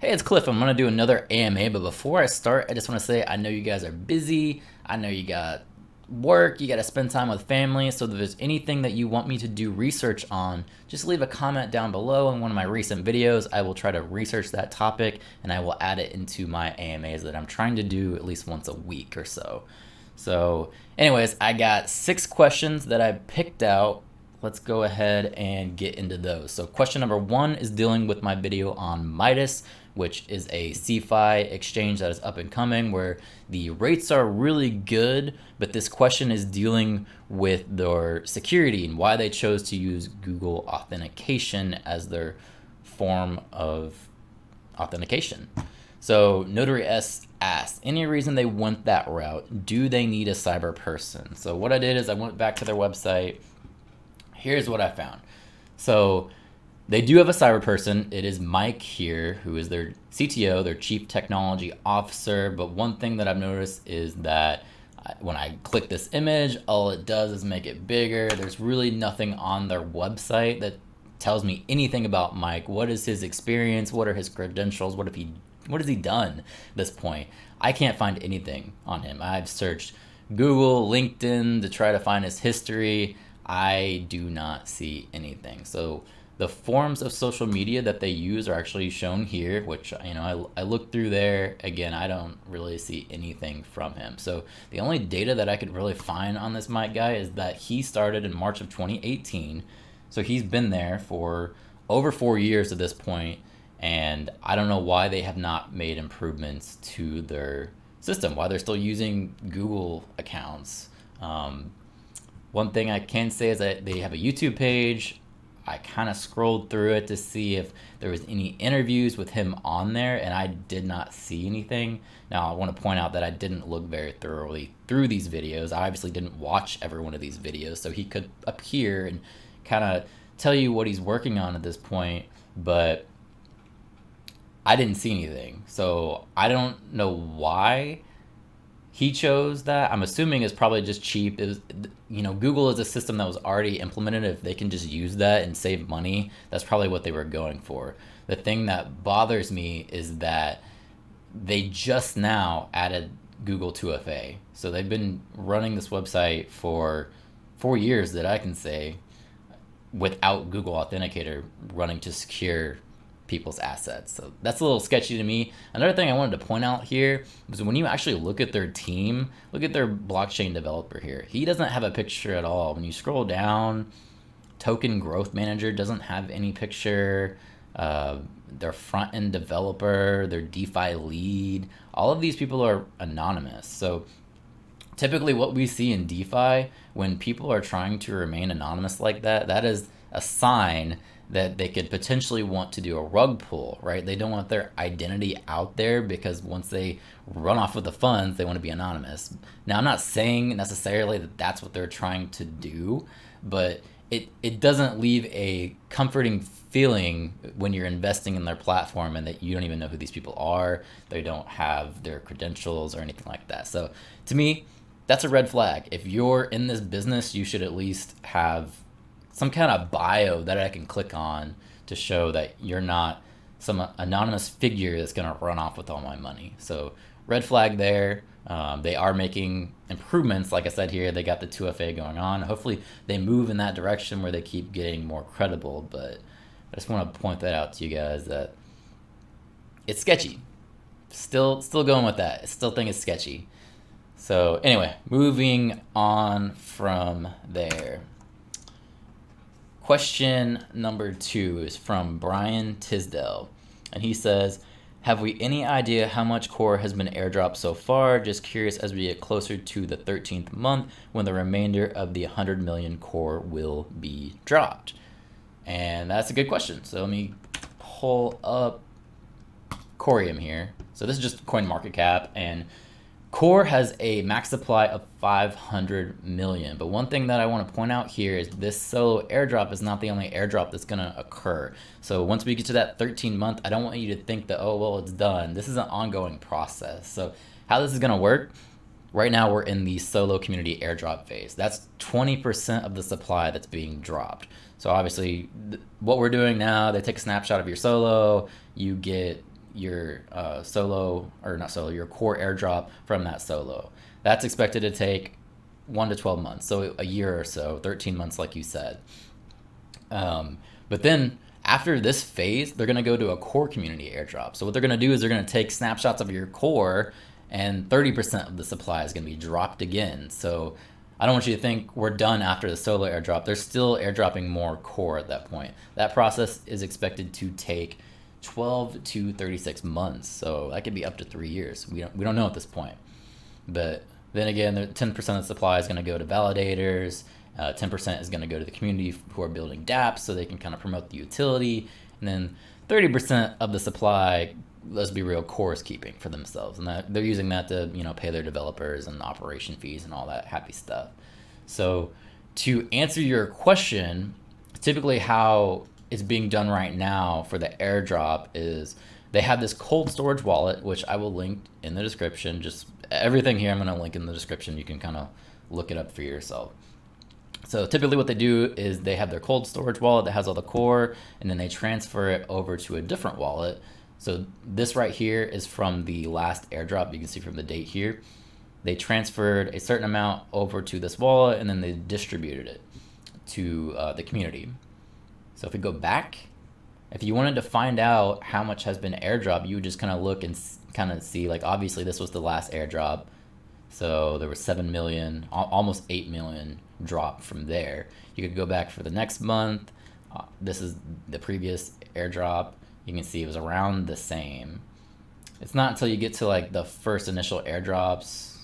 Hey, it's Cliff. I'm going to do another AMA, but before I start, I just want to say I know you guys are busy. I know you got work, you got to spend time with family. So if there's anything that you want me to do research on, just leave a comment down below in one of my recent videos. I will try to research that topic and I will add it into my AMAs that I'm trying to do at least once a week or so. So anyways, I got 6 questions that I picked out. Let's go ahead and get into those. So question number 1 is dealing with my video on Midas, which is a CeFi exchange that is up and coming where the rates are really good, but this question is dealing with their security and why they chose to use Google authentication as their form of authentication. So Notary S asked, any reason they went that route? Do they need a cyber person? So what I did is I went back to their website. Here's what I found. So they do have a cyber person. It is Mike here, who is their CTO, their Chief Technology Officer. But one thing that I've noticed is that when I click this image, all it does is make it bigger. There's really nothing on their website that tells me anything about Mike. What is his experience? What are his credentials? What has he done at this point? I can't find anything on him. I've searched Google, LinkedIn to try to find his history. I do not see anything. So the forms of social media that they use are actually shown here, which, I looked through there. Again, I don't really see anything from him. So the only data that I could really find on this Mike guy is that he started in March of 2018. So he's been there for over 4 years at this point, and I don't know why they have not made improvements to their system, why they're still using Google accounts. One thing I can say is that they have a YouTube page. I kind of scrolled through it to see if there was any interviews with him on there, and I did not see anything. Now, I want to point out that I didn't look very thoroughly through these videos. I obviously didn't watch every one of these videos, so he could appear and kind of tell you what he's working on at this point, but I didn't see anything. So I don't know why he chose that. I'm assuming it's probably just cheap. It was, Google is a system that was already implemented. If they can just use that and save money, that's probably what they were going for. The thing that bothers me is that they just now added Google 2FA. So they've been running this website for 4 years that I can say without Google Authenticator running to secure people's assets. So that's a little sketchy to me. Another thing I wanted to point out here is when you actually look at their team, look at their blockchain developer here. He doesn't have a picture at all. When you scroll down, Token Growth Manager doesn't have any picture. Their front-end developer, their DeFi lead, all of these people are anonymous. So typically what we see in DeFi, when people are trying to remain anonymous like that, that is a sign that they could potentially want to do a rug pull, right? They don't want their identity out there because once they run off with the funds, they want to be anonymous. Now, I'm not saying necessarily that that's what they're trying to do, but it doesn't leave a comforting feeling when you're investing in their platform and that you don't even know who these people are. They don't have their credentials or anything like that. So to me, that's a red flag. If you're in this business, you should at least have some kind of bio that I can click on to show that you're not some anonymous figure that's going to run off with all my money. So red flag there. They are making improvements. Like I said here, they got the 2FA going on. Hopefully they move in that direction where they keep getting more credible. But I just want to point that out to you guys that it's sketchy. Still going with that. I still think it's sketchy. So anyway, moving on from there. Question number 2 is from Brian Tisdale, and he says, have we any idea how much core has been airdropped so far? Just curious as we get closer to the 13th month when the remainder of the 100 million core will be dropped. And that's a good question. So let me pull up Coreum here. So this is just CoinMarketCap, and Core has a max supply of 500 million. But one thing that I want to point out here is this solo airdrop is not the only airdrop that's going to occur. So once we get to that 13-month, I don't want you to think that, oh, well, it's done. This is an ongoing process. So how this is going to work, right now we're in the solo community airdrop phase. That's 20% of the supply that's being dropped. So obviously what we're doing now, they take a snapshot of your solo, you get your your core airdrop from that solo. That's expected to take 1 to 12 months, so a year or so, 13 months, like you said. But then after this phase, they're going to go to a core community airdrop. So what they're going to do is they're going to take snapshots of your core, and 30% of the supply is going to be dropped again. So I don't want you to think we're done after the solo airdrop. They're still airdropping more core at that point. That process is expected to take 12 to 36 months. So that could be up to 3 years. We don't know at this point. But then again, 10% of the supply is going to go to validators. 10% is going to go to the community who are building dApps so they can kind of promote the utility. And then 30% of the supply, let's be real, core is keeping for themselves. And that they're using that to, pay their developers and operation fees and all that happy stuff. So to answer your question, typically how it's being done right now for the airdrop is they have this cold storage wallet, which I will link in the description. Just everything here I'm going to link in the description. You can kind of look it up for yourself. So typically what they do is they have their cold storage wallet that has all the core, and then they transfer it over to a different wallet. So this right here is from the last airdrop. You can see from the date here. They transferred a certain amount over to this wallet, and then they distributed it to the community. So if we go back, if you wanted to find out how much has been airdropped, you would just kind of look and kind of see, like, obviously this was the last airdrop. So there was 7 million, almost 8 million drop from there. You could go back for the next month. This is the previous airdrop. You can see it was around the same. It's not until you get to like the first initial airdrops,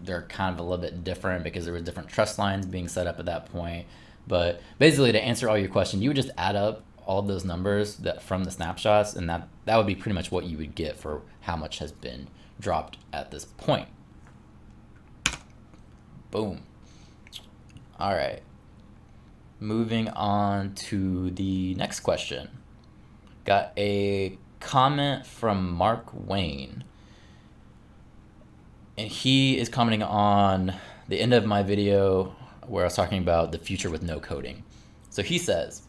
they're kind of a little bit different because there were different trust lines being set up at that point. But basically, to answer all your questions, you would just add up all of those numbers that from the snapshots, and that would be pretty much what you would get for how much has been dropped at this point. Boom. All right. Moving on to the next question. Got a comment from Mark Wayne. And he is commenting on the end of my video where I was talking about the future with no coding. So he says,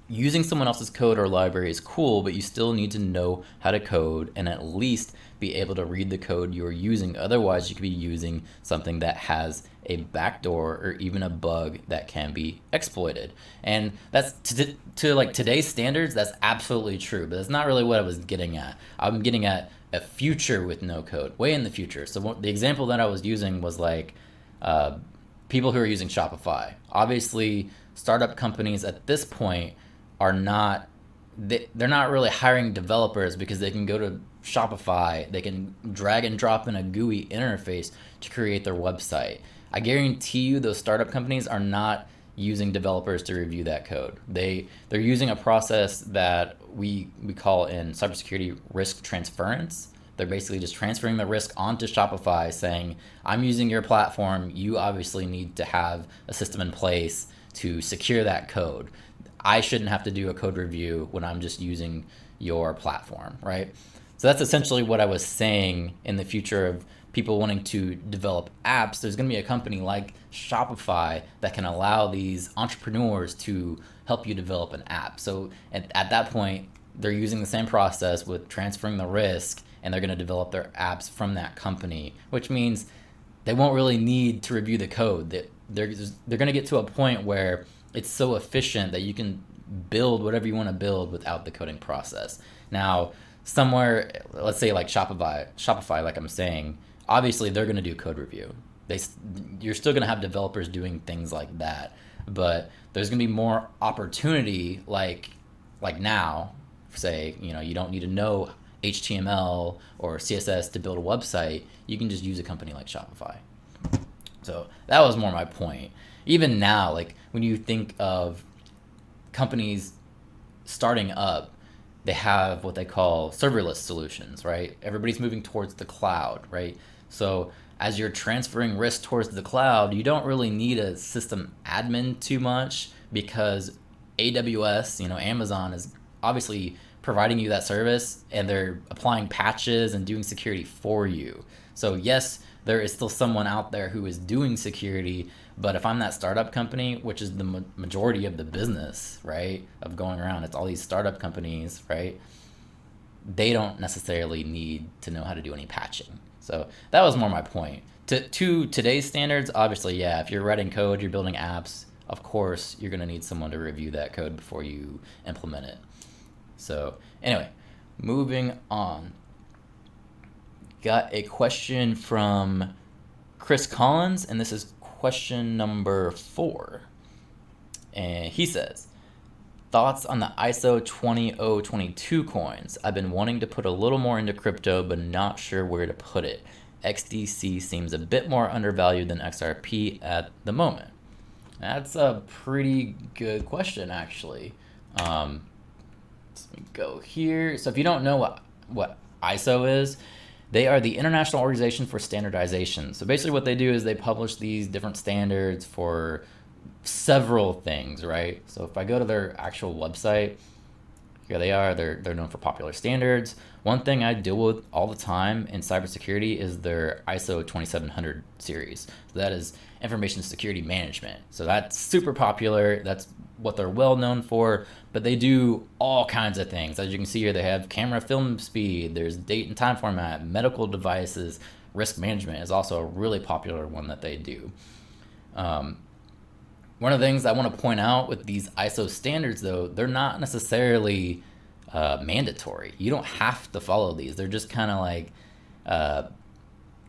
using someone else's code or library is cool, but you still need to know how to code and at least be able to read the code you're using. Otherwise, you could be using something that has a backdoor or even a bug that can be exploited. And that's to like today's standards, that's absolutely true, but that's not really what I was getting at. I'm getting at a future with no code, way in the future. So the example that I was using was like people who are using Shopify. Obviously, startup companies at this point are not, they're not really hiring developers because they can go to Shopify, they can drag and drop in a GUI interface to create their website. I guarantee you those startup companies are not using developers to review that code. They're using a process that we call in cybersecurity risk transference. They're basically just transferring the risk onto Shopify, saying, I'm using your platform, you obviously need to have a system in place to secure that code. I shouldn't have to do a code review when I'm just using your platform, right? So that's essentially what I was saying. In the future of people wanting to develop apps, there's going to be a company like Shopify that can allow these entrepreneurs to help you develop an app. So at that point, they're using the same process with transferring the risk, and they're going to develop their apps from that company, which means they won't really need to review the code. They're going to get to a point where it's so efficient that you can build whatever you want to build without the coding process. Now, somewhere, let's say like Shopify, like I'm saying, obviously they're going to do code review. You're still going to have developers doing things like that, but there's going to be more opportunity like now, say, you don't need to know HTML or CSS to build a website. You can just use a company like Shopify. So that was more my point. Even now, like when you think of companies starting up, they have what they call serverless solutions, right? Everybody's moving towards the cloud, right? So as you're transferring risk towards the cloud, you don't really need a system admin too much, because AWS, Amazon is obviously providing you that service, and they're applying patches and doing security for you. So yes, there is still someone out there who is doing security, but if I'm that startup company, which is the majority of the business, right, of going around, it's all these startup companies, right? they don't necessarily need to know how to do any patching. So that was more my point. To today's standards, obviously, yeah, if you're writing code, you're building apps, of course, you're going to need someone to review that code before you implement it. So anyway, moving on. Got a question from Chris Collins, and this is question number 4. And he says, thoughts on the ISO20022 coins? I've been wanting to put a little more into crypto, but not sure where to put it. XDC seems a bit more undervalued than XRP at the moment. That's a pretty good question, actually. Let me go here. So if you don't know what ISO is, they are the International Organization for Standardization. So basically what they do is they publish these different standards for several things, right? So if I go to their actual website, here they are. They're known for popular standards. One thing I deal with all the time in cybersecurity is their ISO 2700 series. So that is information security management. So that's super popular. That's what they're well known for, but they do all kinds of things. As you can see here, they have camera film speed, there's date and time format, medical devices, risk management is also a really popular one that they do. One of the things I want to point out with these ISO standards, though, they're not necessarily mandatory. You don't have to follow these. They're just kind of like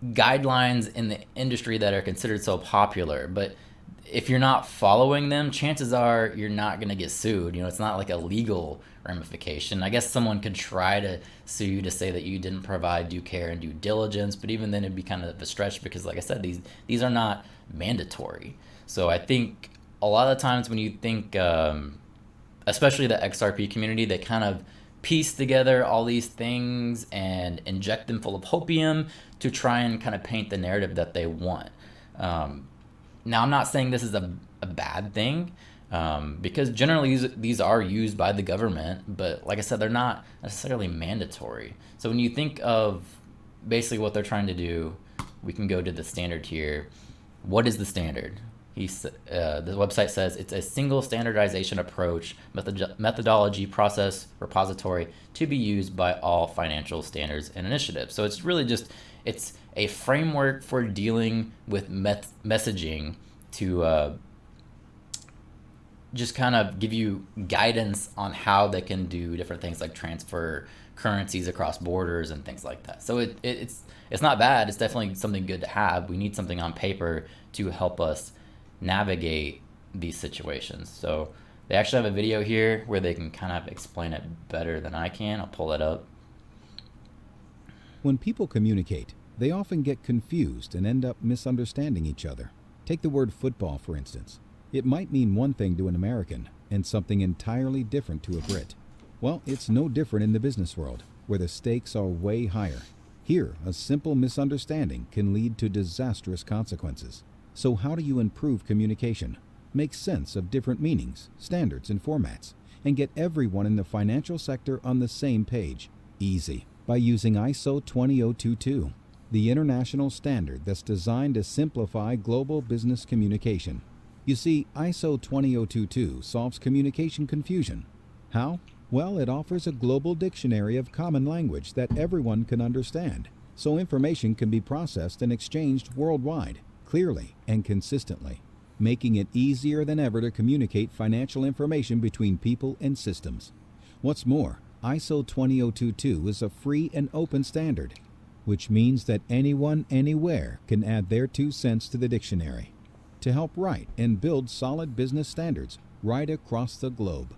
guidelines in the industry that are considered so popular. But if you're not following them, chances are you're not going to get sued. You know, it's not like a legal ramification. I guess someone could try to sue you to say that you didn't provide due care and due diligence, but even then it'd be kind of a stretch because, like I said, these are not mandatory. So I think a lot of the times when you think, especially the XRP community, they kind of piece together all these things and inject them full of hopium to try and kind of paint the narrative that they want. Now, I'm not saying this is a bad thing, because generally these are used by the government, but like I said, they're not necessarily mandatory. So when you think of basically what they're trying to do, we can go to the standard here. What is the standard? The website says it's a single standardization approach, methodology, process, repository to be used by all financial standards and initiatives. So it's really just, it's a framework for dealing with messaging to just kind of give you guidance on how they can do different things like transfer currencies across borders and things like that. So it's not bad. It's definitely something good to have. We need something on paper to help us navigate these situations. So they actually have a video here where they can kind of explain it better than I can. I'll pull it up. When people communicate, they often get confused and end up misunderstanding each other. Take the word football, for instance. It might mean one thing to an American and something entirely different to a Brit. Well, it's no different in the business world, where the stakes are way higher. Here, a simple misunderstanding can lead to disastrous consequences. So how do you improve communication, make sense of different meanings, standards, and formats, and get everyone in the financial sector on the same page? Easy. By using ISO 20022, the international standard that's designed to simplify global business communication. You see, ISO 20022 solves communication confusion. How? Well, it offers a global dictionary of common language that everyone can understand, so information can be processed and exchanged worldwide, clearly and consistently, making it easier than ever to communicate financial information between people and systems. What's more, ISO 20022 is a free and open standard, which means that anyone, anywhere can add their 2 cents to the dictionary to help write and build solid business standards right across the globe.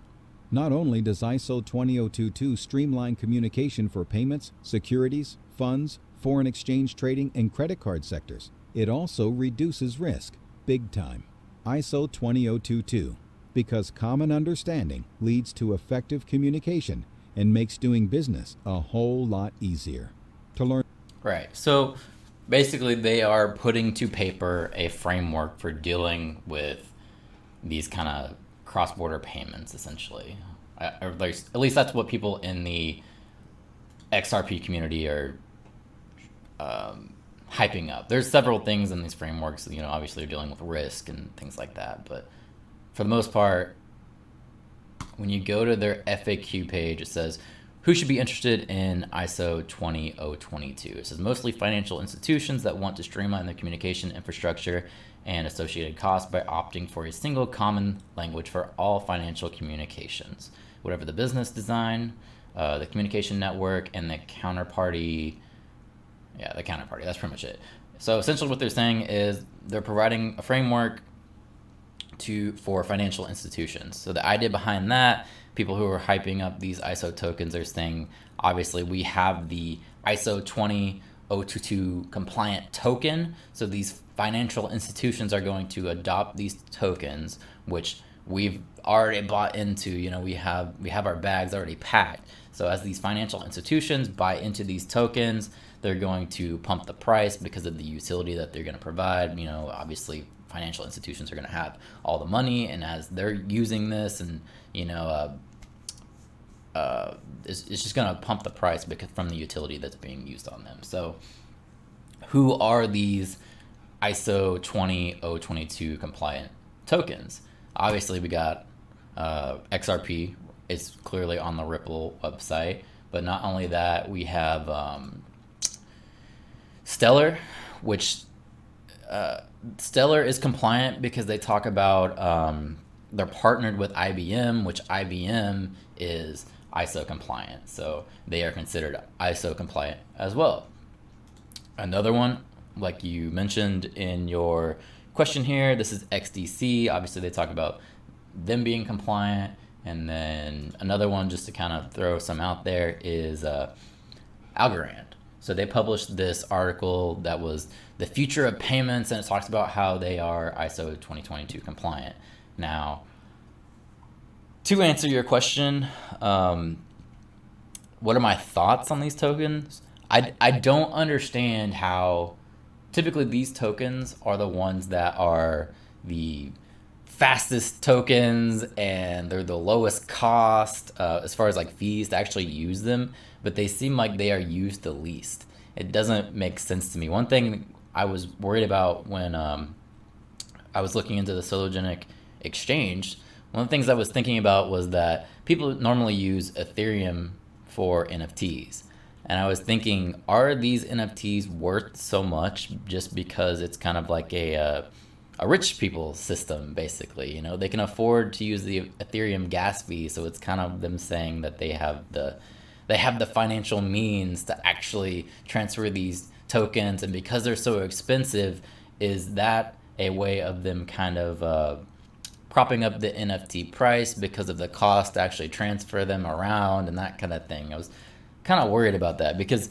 Not only does ISO 20022 streamline communication for payments, securities, funds, foreign exchange trading, and credit card sectors, it also reduces risk, big time. ISO 20022, because common understanding leads to effective communication and makes doing business a whole lot easier. To learn. Right. So basically they are putting to paper a framework for dealing with these kind of cross-border payments, essentially. Or at least that's what people in the XRP community are hyping up. There's several things in these frameworks, you know, obviously you're dealing with risk and things like that, but for the most part, when you go to their FAQ page, it says, who should be interested in ISO 20022? It says mostly financial institutions that want to streamline their communication infrastructure and associated costs by opting for a single common language for all financial communications, whatever the business design, the communication network, and the counterparty. Yeah, the counterparty. That's pretty much it. So essentially what they're saying is they're providing a framework for financial institutions. So the idea behind that, people who are hyping up these ISO tokens are saying, obviously we have the ISO 20022 compliant token. So these financial institutions are going to adopt these tokens, which we've already bought into. We have our bags already packed. So as these financial institutions buy into these tokens, they're going to pump the price because of the utility that they're going to provide. Obviously financial institutions are going to have all the money, and as they're using this, and it's just going to pump the price because from the utility that's being used on them. So who are these ISO 20022 compliant tokens? Obviously we got XRP. It's clearly on the Ripple website, but not only that, we have Stellar, which Stellar is compliant because they talk about they're partnered with IBM, which IBM is ISO compliant. So they are considered ISO compliant as well. Another one, like you mentioned in your question here, this is XDC. Obviously they talk about them being compliant. And then another one, just to kind of throw some out there, is Algorand. So they published this article that was the future of payments, and it talks about how they are ISO 2022 compliant. Now, to answer your question, what are my thoughts on these tokens? I don't understand how typically these tokens are the ones that are the fastest tokens, and they're the lowest cost as far as like fees to actually use them, but they seem like they are used the least. It doesn't make sense to me. One thing I was worried about when I was looking into the Sologenic exchange, one of the things I was thinking about was that people normally use Ethereum for NFTs. And I was thinking, are these NFTs worth so much just because it's kind of like a rich people system, basically? They can afford to use the Ethereum gas fee, so it's kind of them saying that they have the financial means to actually transfer these tokens, and because they're so expensive, is that a way of them kind of propping up the NFT price because of the cost to actually transfer them around and that kind of thing? I was kind of worried about that, because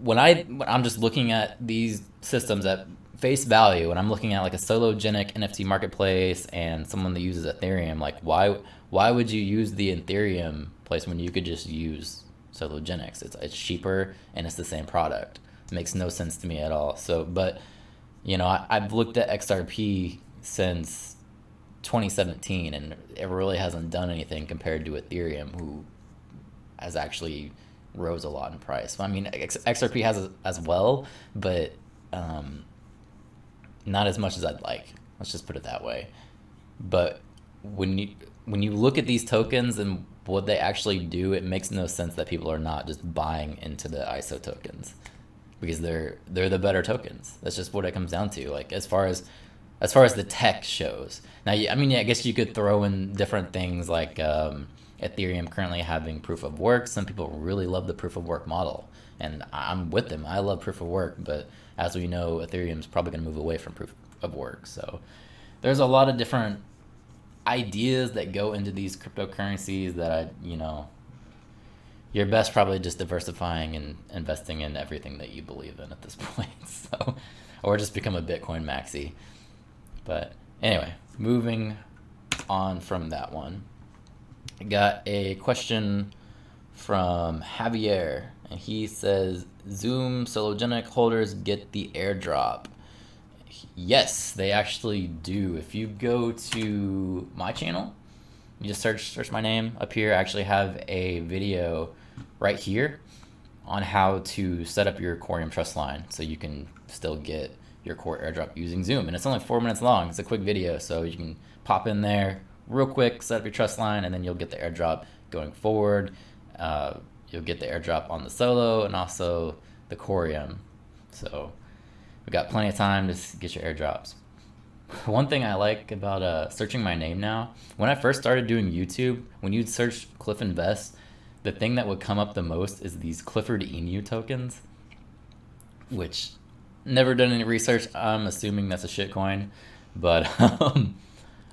when I'm just looking at these systems at face value, and I'm looking at like a Sologenic NFT marketplace and someone that uses Ethereum, like why would you use the Ethereum place when you could just use Sologenics? It's cheaper and it's the same product. It makes no sense to me at all. So, but I've looked at XRP since 2017, and it really hasn't done anything compared to Ethereum, who has actually rose a lot in price. I mean, XRP has as well, but not as much as I'd like. Let's just put it that way. But when you look at these tokens and what they actually do, it makes no sense that people are not just buying into the ISO tokens, because they're the better tokens. That's just what it comes down to. Like as far as the tech shows. Now, I mean, I guess you could throw in different things like Ethereum currently having proof of work. Some people really love the proof of work model, and I'm with them. I love proof of work, but as we know, Ethereum's probably going to move away from proof of work. So there's a lot of different ideas that go into these cryptocurrencies that you're best probably just diversifying and investing in everything that you believe in at this point. So, or just become a Bitcoin maxi. But anyway, moving on from that one, I got a question from Javier, and he says, XUMM Sologenic holders get the airdrop. Yes, they actually do. If you go to my channel, you just search my name up here. I actually have a video right here on how to set up your Coreum trust line so you can still get your core airdrop using XUMM. And it's only 4 minutes long. It's a quick video, so you can pop in there real quick, set up your trust line, and then you'll get the airdrop going forward. you'll get the airdrop on the Solo and also the Coreum. So we got plenty of time to get your airdrops. One thing I like about searching my name now, when I first started doing YouTube, when you'd search Cliff Invest, the thing that would come up the most is these Clifford Emu tokens, which never done any research. I'm assuming that's a shitcoin, but I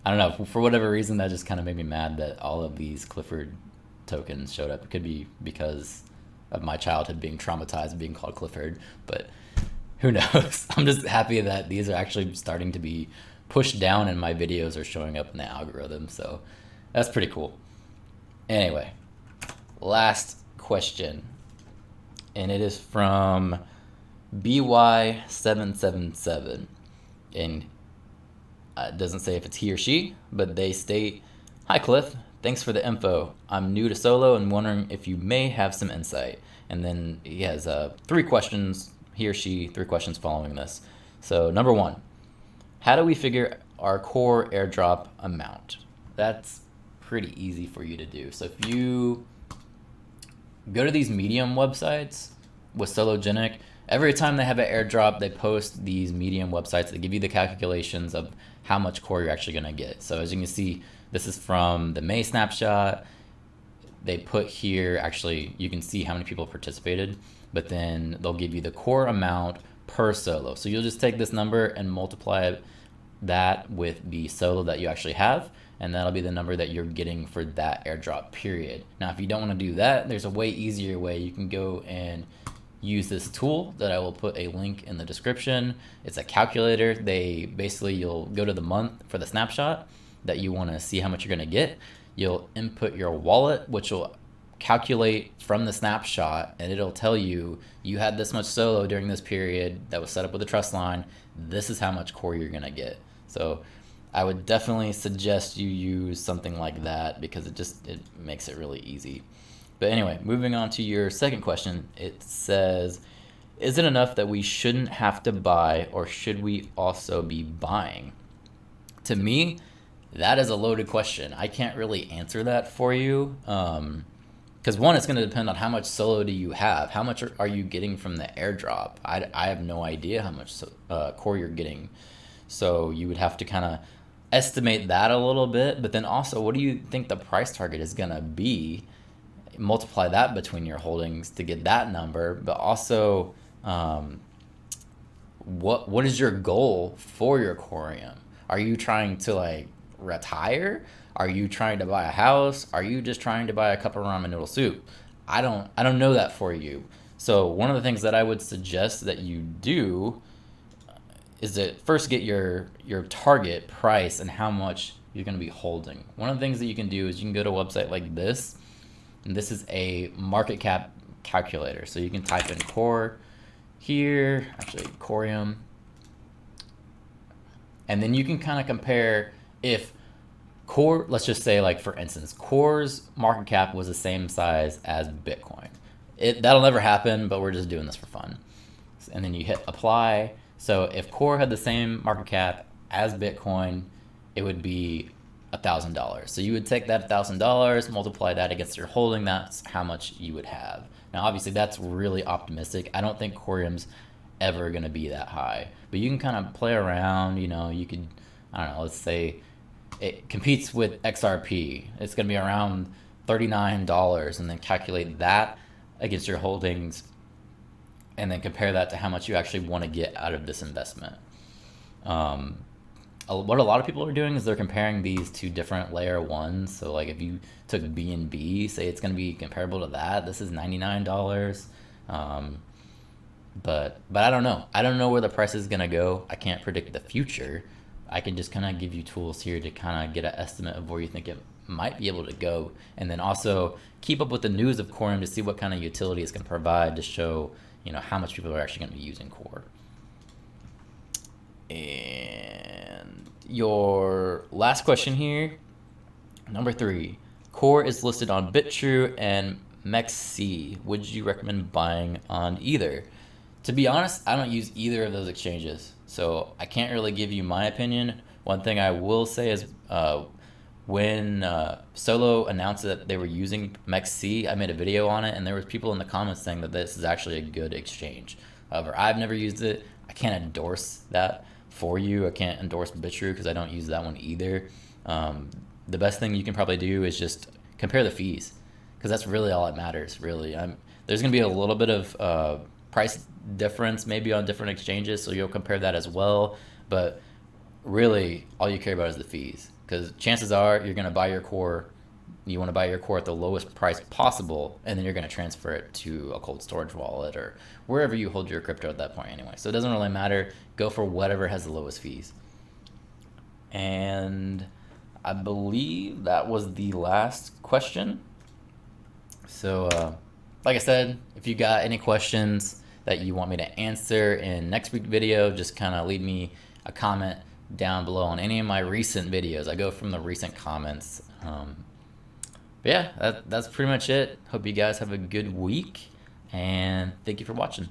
don't know. For whatever reason, that just kind of made me mad that all of these Clifford tokens showed up. It could be because of my childhood being traumatized being called Clifford, but who knows? I'm just happy that these are actually starting to be pushed down and my videos are showing up in the algorithm. So that's pretty cool. Anyway, last question. And it is from BY777. And it doesn't say if it's he or she, but they state, "Hi Cliff, thanks for the info. I'm new to Solo and wondering if you may have some insight." And then he has 3 questions, he or she, 3 questions following this. So number 1, how do we figure our core airdrop amount? That's pretty easy for you to do. So if you go to these Medium websites with Sologenic, every time they have an airdrop, they post these Medium websites that give you the calculations of how much core you're actually going to get. So as you can see, this is from the May snapshot. They put here, actually, you can see how many people participated, but then they'll give you the core amount per solo. So you'll just take this number and multiply that with the solo that you actually have, and that'll be the number that you're getting for that airdrop period. Now, if you don't want to do that, there's a way easier way. You can go and use this tool that I will put a link in the description. It's a calculator. You'll go to the month for the snapshot that you want to see how much you're going to get. You'll input your wallet, which will calculate from the snapshot, and it'll tell you you had this much solo during this period that was set up with a trust line. This is how much core you're going to get. So I would definitely suggest you use something like that because it makes it really easy. But anyway, moving on to your second question, it says, is it enough that we shouldn't have to buy, or should we also be buying? To me, that is a loaded question. I can't really answer that for you. Because one, it's going to depend on how much solo do you have. How much are you getting from the airdrop? I have no idea how much core you're getting. So you would have to kind of estimate that a little bit. But then also, what do you think the price target is going to be? Multiply that between your holdings to get that number. But also, what is your goal for your Coreum? Are you trying to retire? Are you trying to buy a house? Are you just trying to buy a cup of ramen noodle soup? I don't know that for you. So one of the things that I would suggest that you do is to first get your target price and how much you're going to be holding. One of the things that you can do is you can go to a website like this, and this is a market cap calculator. So you can type in core here, actually Coreum, and then you can kind of compare if core, let's just say for instance, core's market cap was the same size as Bitcoin. That'll never happen, but we're just doing this for fun. And then you hit apply. So if core had the same market cap as Bitcoin, it would be $1,000. So you would take that $1,000, multiply that against your holding. That's how much you would have. Now, obviously, that's really optimistic. I don't think Coreum's ever going to be that high, but you can kind of play around. You could, I don't know, let's say it competes with XRP. It's going to be around $39, and then calculate that against your holdings, and then compare that to how much you actually want to get out of this investment. What a lot of people are doing is they're comparing these to different layer ones. So if you took BNB, say it's going to be comparable to that. This is $99. But I don't know. I don't know where the price is going to go. I can't predict the future. I can just kind of give you tools here to kind of get an estimate of where you think it might be able to go. And then also keep up with the news of Coreum to see what kind of utility it's going to provide to show, how much people are actually going to be using core. And your last question here, number 3, core is listed on Bitrue and Mexc. Would you recommend buying on either? To be honest, I don't use either of those exchanges, so I can't really give you my opinion. One thing I will say is when Solo announced that they were using Mexc, I made a video on it, and there was people in the comments saying that this is actually a good exchange. However, I've never used it. I can't endorse that for you. I can't endorse Bitrue because I don't use that one either. The best thing you can probably do is just compare the fees, because that's really all that matters. Really, there's going to be a little bit of price difference maybe on different exchanges, so you'll compare that as well. But really, all you care about is the fees, because chances are you're going to buy your core. You want to buy your core at the lowest price possible, and then you're going to transfer it to a cold storage wallet or wherever you hold your crypto at that point anyway. So it doesn't really matter. Go for whatever has the lowest fees. And I believe that was the last question. So, like I said, if you got any questions that you want me to answer in next week's video, just kind of leave me a comment down below on any of my recent videos. I go from the recent comments. But yeah, that's pretty much it. Hope you guys have a good week, and thank you for watching.